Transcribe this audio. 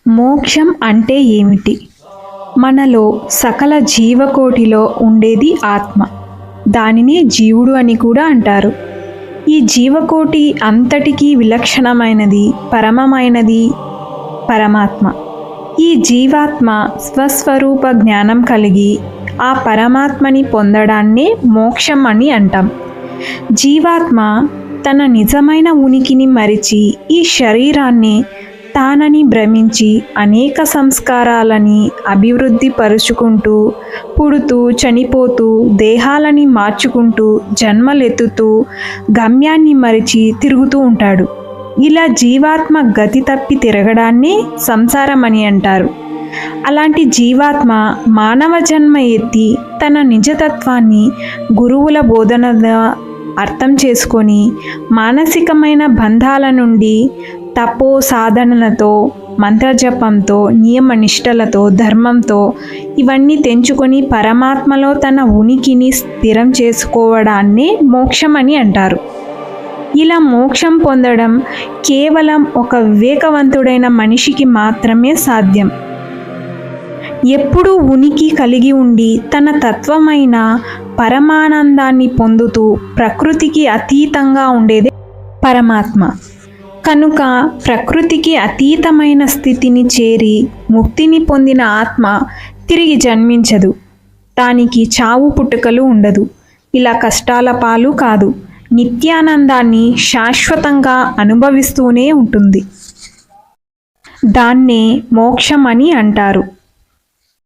మోక్షం అంటే ఏమిటి? మనలో సకల జీవకోటిలో ఉండేది ఆత్మ. దానిని జీవుడు అని కూడా అంటారు. ఈ జీవకోటి అంతటికీ విలక్షణమైనది, పరమమైనది పరమాత్మ. ఈ జీవాత్మ స్వస్వరూప జ్ఞానం కలిగి ఆ పరమాత్మని పొందడాన్నే మోక్షం అని అంటాం. జీవాత్మ తన నిజమైన ఉనికిని మరిచి ఈ శరీరాన్ని తానని భ్రమించి అనేక సంస్కారాలని అభివృద్ధి పరుచుకుంటూ పుడుతూ చనిపోతూ దేహాలని మార్చుకుంటూ జన్మలెత్తుతూ గమ్యాన్ని మరిచి తిరుగుతూ ఉంటాడు. ఇలా జీవాత్మ గతి తప్పి తిరగడాన్ని సంసారం అని అంటారు. అలాంటి జీవాత్మ మానవ జన్మ ఎత్తి తన నిజతత్వాన్ని గురువుల బోధన అర్థం చేసుకొని మానసికమైన బంధాల నుండి తపో సాధనలతో, మంత్రజపంతో, నియమనిష్టలతో, ధర్మంతో ఇవన్నీ తెంచుకొని పరమాత్మలో తన ఉనికిని స్థిరం చేసుకోవడాన్నే మోక్షం అని అంటారు. ఇలా మోక్షం పొందడం కేవలం ఒక వివేకవంతుడైన మనిషికి మాత్రమే సాధ్యం. ఎప్పుడూ ఉనికి కలిగి ఉండి తన తత్వమైన పరమానందాన్ని పొందుతూ ప్రకృతికి అతీతంగా ఉండేదే పరమాత్మ. కనుక ప్రకృతికి అతీతమైన స్థితిని చేరి ముక్తిని పొందిన ఆత్మ తిరిగి జన్మించదు. దానికి చావు పుట్టుకలు ఉండదు. ఇలా కష్టాల పాలు కాదు. నిత్యానందాన్ని శాశ్వతంగా అనుభవిస్తూనే ఉంటుంది. దాన్నే మోక్షం అని అంటారు.